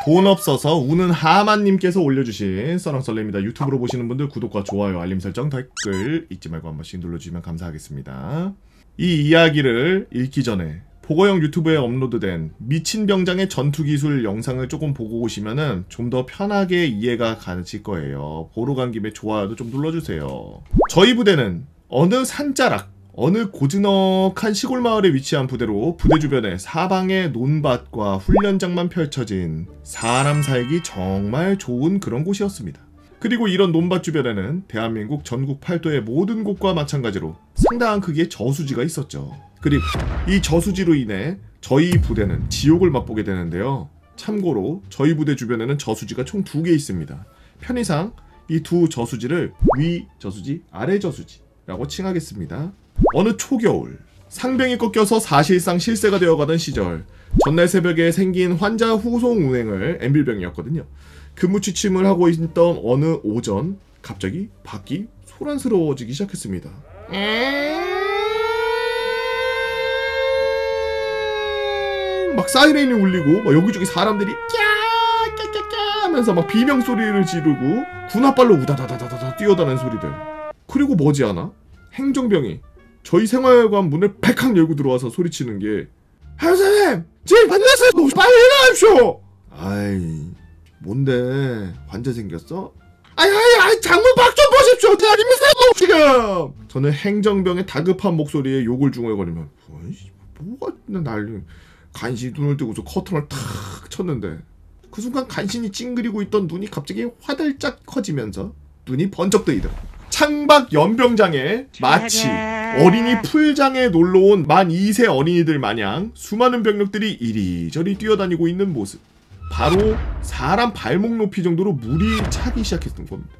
돈 없어서 우는 하만님께서 올려주신 썰렁썰레입니다. 유튜브로 보시는 분들 구독과 좋아요, 알림 설정, 댓글 잊지 말고 한 번씩 눌러주시면 감사하겠습니다. 이 이야기를 읽기 전에 보고형 유튜브에 업로드된 미친 병장의 전투기술 영상을 조금 보고 오시면은 좀 더 편하게 이해가 가실 거예요. 보러 간 김에 좋아요도 좀 눌러주세요. 저희 부대는 어느 산자락, 어느 고즈넉한 시골 마을에 위치한 부대로 부대 주변에 사방에 논밭과 훈련장만 펼쳐진 사람 살기 정말 좋은 그런 곳이었습니다. 그리고 이런 논밭 주변에는 대한민국 전국 팔도의 모든 곳과 마찬가지로 상당한 크기의 저수지가 있었죠. 그리고 이 저수지로 인해 저희 부대는 지옥을 맛보게 되는데요. 참고로 저희 부대 주변에는 저수지가 총 2개 있습니다. 편의상 이 두 저수지를 위 저수지, 아래 저수지라고 칭하겠습니다. 어느 초겨울, 상병이 꺾여서 사실상 실세가 되어가던 시절, 전날 새벽에 생긴 환자 후송 운행을 엠빌병이었거든요. 근무 취침을 하고 있던 어느 오전, 갑자기 밖이 소란스러워지기 시작했습니다. 막 사이렌이 울리고 막 여기저기 사람들이 꺄꺄꺄 하면서 막 비명소리를 지르고 군홧발로 우다다다다다 뛰어다니는 소리들. 그리고 머지않아 행정병이 저희 생활관 문을 팩칵 열고 들어와서 소리치는 게 선생님! 지금 만났어요! 빨리 일어나십시오! 아이 뭔데? 환자 생겼어? 아이 장문 밖 좀 보십시오! 대한민국 지금! 저는 행정병의 다급한 목소리에 욕을 중얼거리며 뭐가 난리 간신히 눈을 뜨고서 커튼을 탁 쳤는데 그 순간 간신히 찡그리고 있던 눈이 갑자기 화들짝 커지면서 눈이 번쩍 뜨이더라. 창밖 연병장에 마치 어린이 풀장에 놀러온 만 2세 어린이들 마냥 수많은 병력들이 이리저리 뛰어다니고 있는 모습. 바로 사람 발목 높이 정도로 물이 차기 시작했던 겁니다.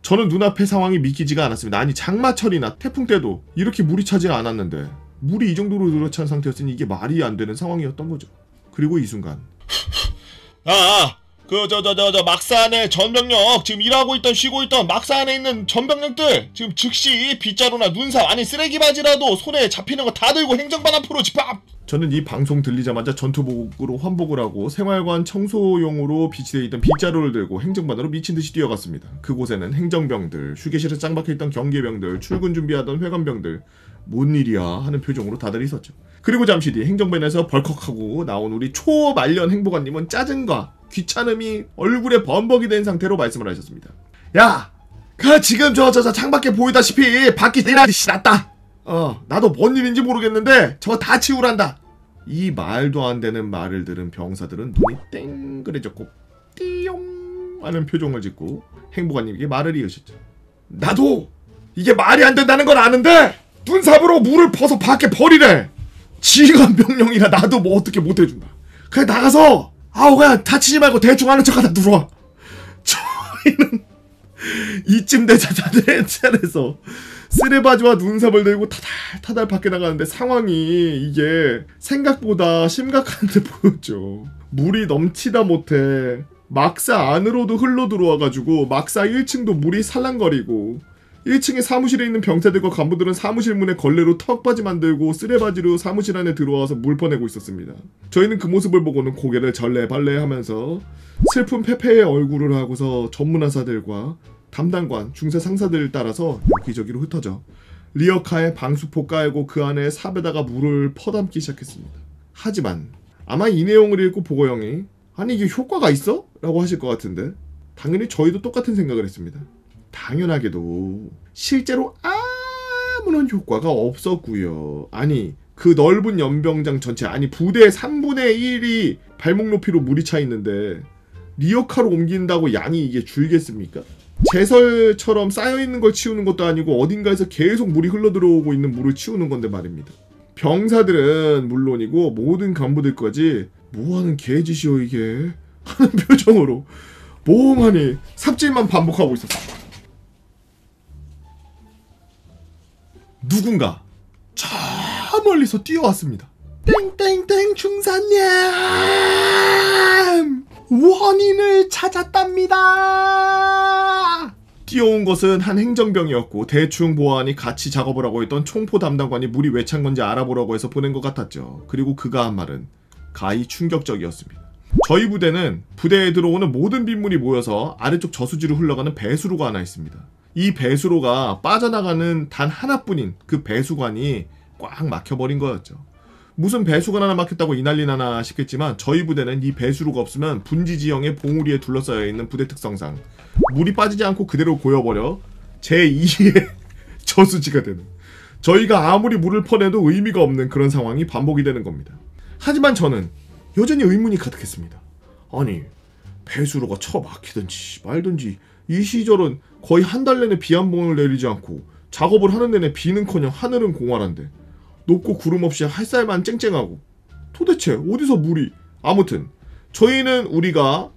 저는 눈앞의 상황이 믿기지가 않았습니다. 아니 장마철이나 태풍 때도 이렇게 물이 차지 않았는데 물이 이 정도로 늘어찬 상태였으니 이게 말이 안 되는 상황이었던 거죠. 그리고 이 순간 막산에 전병력 지금 일하고 있던 쉬고 있던 막산에 있는 전병력들 지금 즉시 빗자루나 눈삽 아니 쓰레기 바지라도 손에 잡히는 거 다 들고 행정반 앞으로 집합! 저는 이 방송 들리자마자 전투복으로 환복을 하고 생활관 청소용으로 비치되어 있던 빗자루를 들고 행정반으로 미친듯이 뛰어갔습니다. 그곳에는 행정병들, 휴게실에 짱박혀있던 경계병들, 출근 준비하던 회관병들 뭔 일이야 하는 표정으로 다들 있었죠. 그리고 잠시 뒤 행정반에서 벌컥하고 나온 우리 초말년 행보관님은 짜증과 귀찮음이 얼굴에 범벅이 된 상태로 말씀을 하셨습니다. 야! 지금 저 창밖에 보이다시피 밖이 내라 났다! 나도 뭔 일인지 모르겠는데 저거 다 치우란다! 이 말도 안 되는 말을 들은 병사들은 눈이 땡그레졌고 띠용 하는 표정을 짓고 행보관님에게 말을 이으셨죠. 나도 이게 말이 안 된다는 건 아는데 눈삽으로 물을 퍼서 밖에 버리래! 지휘관 병령이라 나도 뭐 어떻게 못해준다. 그냥 나가서 그냥 다치지 말고 대충 하는 척하다 들어와. 저희는 이쯤 되자 다들 차례에서 쓰레바지와 눈삽을 들고 타달 밖에 나가는데 상황이 이게 생각보다 심각한 데 보였죠. 물이 넘치다 못해 막사 안으로도 흘러 들어와가지고 막사 1층도 물이 살랑거리고 1층에 사무실에 있는 병사들과 간부들은 사무실 문에 걸레로 턱받이 만들고 쓰레바지로 사무실 안에 들어와서 물 퍼내고 있었습니다. 저희는 그 모습을 보고는 고개를 절레발레 하면서 슬픈 페페의 얼굴을 하고서 전문화사들과 담당관, 중세 상사들을 따라서 여기저기로 흩어져 리어카에 방수포 깔고 그 안에 삽에다가 물을 퍼담기 시작했습니다. 하지만 아마 이 내용을 읽고 보고형이 아니 이게 효과가 있어? 라고 하실 것 같은데 당연히 저희도 똑같은 생각을 했습니다. 당연하게도 실제로 아무런 효과가 없었고요. 아니 그 넓은 연병장 전체 아니 부대의 3분의 1이 발목 높이로 물이 차 있는데 리어카로 옮긴다고 양이 이게 줄겠습니까? 제설처럼 쌓여있는 걸 치우는 것도 아니고 어딘가에서 계속 물이 흘러들어오고 있는 물을 치우는 건데 말입니다. 병사들은 물론이고 모든 간부들까지 뭐하는 개짓이여 이게 하는 표정으로 멍하니 삽질만 반복하고 있었습니다. 누군가 저 멀리서 뛰어왔습니다. 땡땡땡 중사님 원인을 찾았답니다. 뛰어온 것은 한 행정병이었고 대충 보아하니 같이 작업을 하고 있던 총포 담당관이 물이 왜 찬 건지 알아보라고 해서 보낸 것 같았죠. 그리고 그가 한 말은 가히 충격적이었습니다. 저희 부대는 부대에 들어오는 모든 빗물이 모여서 아래쪽 저수지로 흘러가는 배수로가 하나 있습니다. 이 배수로가 빠져나가는 단 하나뿐인 그 배수관이 꽉 막혀버린 거였죠. 무슨 배수관 하나 막혔다고 이 난리 나나 싶겠지만 저희 부대는 이 배수로가 없으면 분지 지형의 봉우리에 둘러싸여 있는 부대 특성상 물이 빠지지 않고 그대로 고여버려 제2의 저수지가 되는, 저희가 아무리 물을 퍼내도 의미가 없는 그런 상황이 반복이 되는 겁니다. 하지만 저는 여전히 의문이 가득했습니다. 아니, 배수로가 처막히든지 말든지 이 시절은 거의 한 달 내내 비 한 번을 내리지 않고 작업을 하는 내내 비는커녕 하늘은 공활한데 높고 구름 없이 햇살만 쨍쨍하고 도대체 어디서 물이. 아무튼 저희는 우리가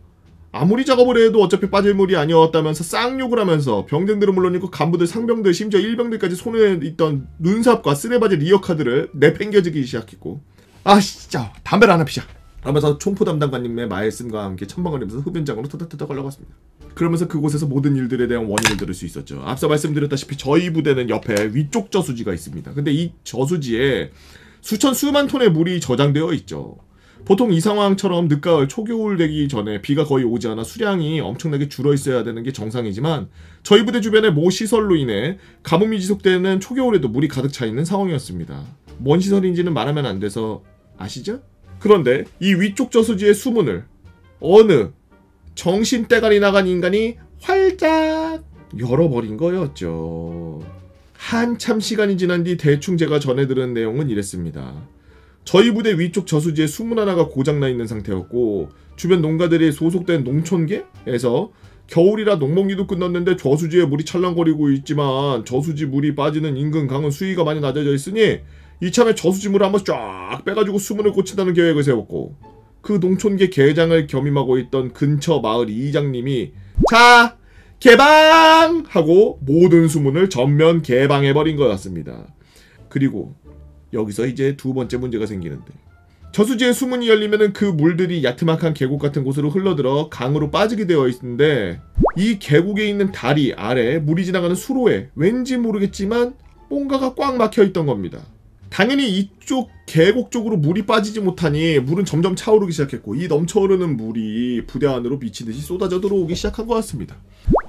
아무리 작업을 해도 어차피 빠질 물이 아니었다면서 쌍욕을 하면서 병den들은 물론이고 간부들, 상병들, 심지어 일병들까지 손에 있던 눈삽과 쓰레바지 리어카드를 내팽겨지기 시작했고, 아 진짜 담배를 하나 피자 하면서 총포 담당관님의 말씀과 함께 천방거리면서 흡연장으로 터덕터덕 걸러갔습니다. 그러면서 그곳에서 모든 일들에 대한 원인을 들을 수 있었죠. 앞서 말씀드렸다시피 저희 부대는 옆에 위쪽 저수지가 있습니다. 근데 이 저수지에 수만 톤의 물이 저장되어 있죠. 보통 이 상황처럼 늦가을 초겨울 되기 전에 비가 거의 오지 않아 수량이 엄청나게 줄어 있어야 되는 게 정상이지만 저희 부대 주변의 모 시설로 인해 가뭄이 지속되는 초겨울에도 물이 가득 차 있는 상황이었습니다. 뭔 시설인지는 말하면 안 돼서 아시죠? 그런데 이 위쪽 저수지의 수문을 어느 정신대가리 나간 인간이 활짝 열어버린 거였죠. 한참 시간이 지난 뒤 대충 제가 전해 들은 내용은 이랬습니다. 저희 부대 위쪽 저수지에 수문 하나가 고장나 있는 상태였고 주변 농가들이 소속된 농촌계에서 겨울이라 농먹이도 끝났는데 저수지에 물이 찰랑거리고 있지만 저수지 물이 빠지는 인근 강은 수위가 많이 낮아져 있으니 이참에 저수지 물을 한번 쫙 빼가지고 수문을 꽂힌다는 계획을 세웠고, 그 농촌계 계장을 겸임하고 있던 근처 마을 이장님이 자 개방! 하고 모든 수문을 전면 개방해버린 거였습니다. 그리고 여기서 이제 두 번째 문제가 생기는데, 저수지에 수문이 열리면은 그 물들이 야트막한 계곡 같은 곳으로 흘러들어 강으로 빠지게 되어 있는데 이 계곡에 있는 다리 아래 물이 지나가는 수로에 왠지 모르겠지만 뭔가가 꽉 막혀 있던 겁니다. 당연히 이쪽 계곡 쪽으로 물이 빠지지 못하니 물은 점점 차오르기 시작했고 이 넘쳐흐르는 물이 부대 안으로 미치듯이 쏟아져 들어오기 시작한 것 같습니다.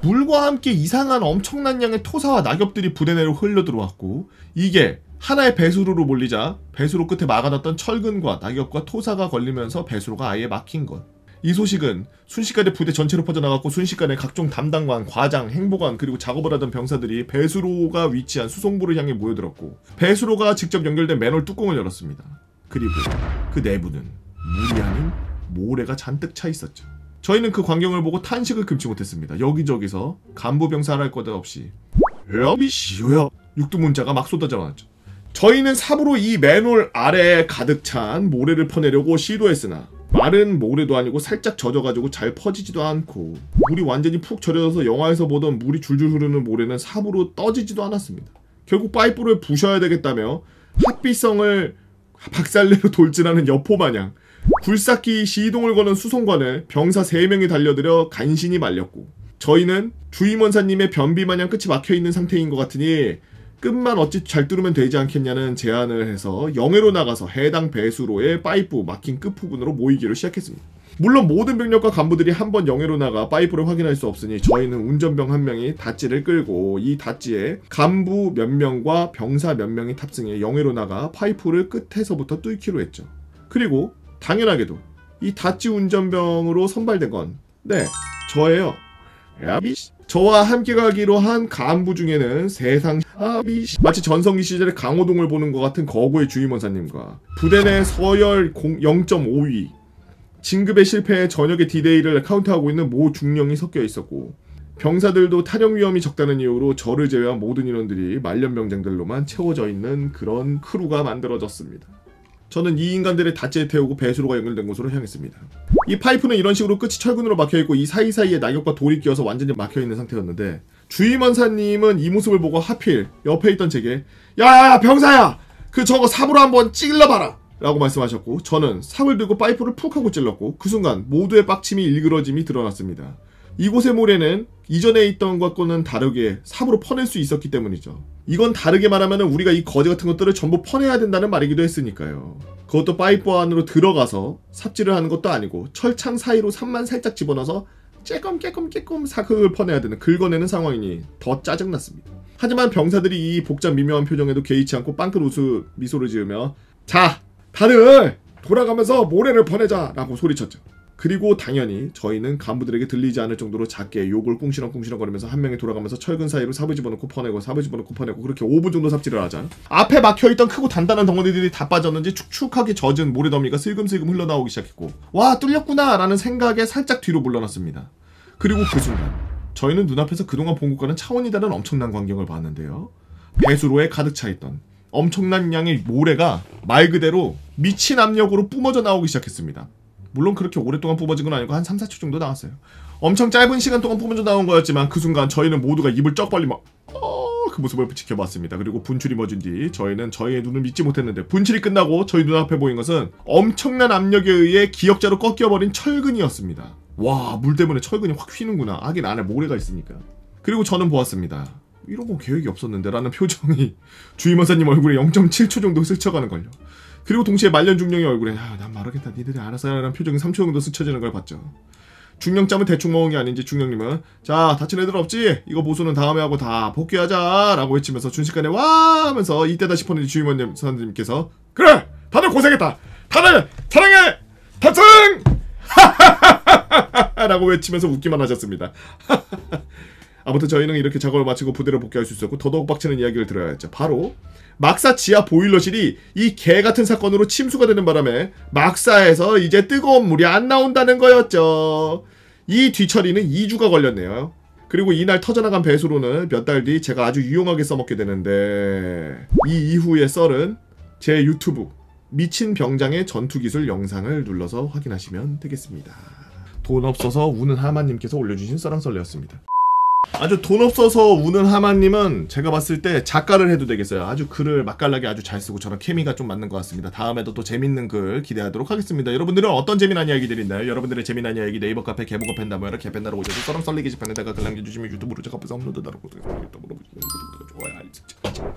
물과 함께 이상한 엄청난 양의 토사와 낙엽들이 부대 내로 흘러 들어왔고 이게 하나의 배수로로 몰리자 배수로 끝에 막아놨던 철근과 낙엽과 토사가 걸리면서 배수로가 아예 막힌 것. 이 소식은 순식간에 부대 전체로 퍼져나갔고 순식간에 각종 담당관, 과장, 행보관 그리고 작업을 하던 병사들이 배수로가 위치한 수송부를 향해 모여들었고 배수로가 직접 연결된 맨홀 뚜껑을 열었습니다. 그리고 그 내부는 물이 아닌 모래가 잔뜩 차 있었죠. 저희는 그 광경을 보고 탄식을 금치 못했습니다. 여기저기서 간부 병사 할 것 없이 러비시오요 육두문자가 막 쏟아져 나왔죠. 저희는 삽으로 이 맨홀 아래에 가득 찬 모래를 퍼내려고 시도했으나 마른 모래도 아니고 살짝 젖어가지고 잘 퍼지지도 않고 물이 완전히 푹 절여져서 영화에서 보던 물이 줄줄 흐르는 모래는 삽으로 떠지지도 않았습니다. 결국 파이프를 부셔야 되겠다며 합비성을 박살내로 돌진하는 여포마냥 굴삭기 시동을 거는 수송관을 병사 3명이 달려들여 간신히 말렸고 저희는 주임원사님의 변비마냥 끝이 막혀있는 상태인 것 같으니 끝만 어찌 잘 뚫으면 되지 않겠냐는 제안을 해서 영해로 나가서 해당 배수로의 파이프 막힌 끝부분으로 모이기로 시작했습니다. 물론 모든 병력과 간부들이 한번 영해로 나가 파이프를 확인할 수 없으니 저희는 운전병 한 명이 다찌를 끌고 이 다찌에 간부 몇 명과 병사 몇 명이 탑승해 영해로 나가 파이프를 끝에서부터 뚫기로 했죠. 그리고 당연하게도 이 다찌 운전병으로 선발된 건 저예요. 야비씨. 저와 함께 가기로 한 간부 중에는 세상 마치 전성기 시절의 강호동을 보는 것 같은 거구의 주임원사님과 부대 내 서열 0.5위 진급의 실패에 저녁에 디데이를 카운트하고 있는 모 중령이 섞여 있었고 병사들도 탈영 위험이 적다는 이유로 저를 제외한 모든 인원들이 말년병장들로만 채워져 있는 그런 크루가 만들어졌습니다. 저는 이 인간들을 다찌에 태우고 배수로가 연결된 곳으로 향했습니다. 이 파이프는 이런 식으로 끝이 철근으로 막혀있고 이 사이사이에 낙엽과 돌이 끼어서 완전히 막혀있는 상태였는데 주임원사님은 이 모습을 보고 하필 옆에 있던 제게 야야야 병사야! 그 저거 삽으로 한번 찔러봐라! 라고 말씀하셨고 저는 삽을 들고 파이프를 푹 하고 찔렀고 그 순간 모두의 빡침이 일그러짐이 드러났습니다. 이곳의 모래는 이전에 있던 것과는 다르게 삽으로 퍼낼 수 있었기 때문이죠. 이건 다르게 말하면 우리가 이 거지 같은 것들을 전부 퍼내야 된다는 말이기도 했으니까요. 그것도 파이프 안으로 들어가서 삽질을 하는 것도 아니고 철창 사이로 삽만 살짝 집어넣어서 깨끔 사극을 퍼내야 되는, 긁어내는 상황이니 더 짜증났습니다. 하지만 병사들이 이 복잡 미묘한 표정에도 개의치 않고 빵긋 미소를 지으며 자, 다들 돌아가면서 모래를 퍼내자 라고 소리쳤죠. 그리고 당연히 저희는 간부들에게 들리지 않을 정도로 작게 욕을 꿍시렁꿍시렁 거리면서 한 명이 돌아가면서 철근 사이로 삽을 집어넣고 퍼내고 삽을 집어넣고 퍼내고 그렇게 5분 정도 삽질을 하자. 앞에 막혀있던 크고 단단한 덩어리들이 다 빠졌는지 축축하게 젖은 모래더미가 슬금슬금 흘러나오기 시작했고 와, 뚫렸구나 라는 생각에 살짝 뒤로 물러났습니다. 그리고 그 순간 저희는 눈앞에서 그동안 본 것과는 차원이 다른 엄청난 광경을 봤는데요. 배수로에 가득 차있던 엄청난 양의 모래가 말 그대로 미친 압력으로 뿜어져 나오기 시작했습니다. 물론 그렇게 오랫동안 뿜어진 건 아니고 한 3, 4초 정도 나왔어요. 엄청 짧은 시간 동안 뿜어져 나온 거였지만 그 순간 저희는 모두가 입을 쩍 벌리며 그 모습을 지켜봤습니다. 그리고 분출이 멎은 뒤 저희는 저희의 눈을 믿지 못했는데 분출이 끝나고 저희 눈앞에 보인 것은 엄청난 압력에 의해 기역자로 꺾여버린 철근이었습니다. 와, 물 때문에 철근이 확 휘는구나. 하긴 안에 모래가 있으니까. 그리고 저는 보았습니다. 이런 거 계획이 없었는데 라는 표정이 주임원사님 얼굴에 0.7초 정도 스쳐가는걸요. 그리고 동시에 말년 중령의 얼굴에 난 모르겠다, 니들이 알아서 라는 표정이 3초 정도 스쳐지는 걸 봤죠. 중령짬은 대충 먹은 게 아닌지 중령님은 자, 다친 애들 없지? 이거 보수는 다음에 하고 다 복귀하자 라고 외치면서 순식간에 와 하면서 이때다 싶었는데 주임원사님께서 그래! 다들 고생했다! 다들 사랑해! 탑승! 라고 외치면서 웃기만 하셨습니다. 아무튼 저희는 이렇게 작업을 마치고 부대로 복귀할 수 있었고 더더욱 빡치는 이야기를 들어야 했죠. 바로 막사 지하 보일러실이 이 개같은 사건으로 침수가 되는 바람에 막사에서 이제 뜨거운 물이 안 나온다는 거였죠. 이 뒤처리는 2주가 걸렸네요. 그리고 이날 터져나간 배수로는 몇 달 뒤 제가 아주 유용하게 써먹게 되는데 이 이후의 썰은 제 유튜브 미친 병장의 전투기술 영상을 눌러서 확인하시면 되겠습니다. 돈 없어서 우는 하마님께서 올려주신 썰랑썰레였습니다. 아주 돈 없어서 우는 하마님은 제가 봤을 때 작가를 해도 되겠어요. 아주 글을 맛깔나게 아주 잘 쓰고 저랑 케미가 좀 맞는 것 같습니다. 다음에도 또 재밌는 글 기대하도록 하겠습니다. 여러분들은 어떤 재미난 이야기들이 있나요? 여러분들의 재미난 이야기 네이버 카페 개보고 팬다모여라 개팬다로 오셔서 썰렁썰리 게시판에 댓글 남겨주시면 유튜브로 제가 앞에서 업로드하도록 하겠습니다. 좋아요, 알림 설정.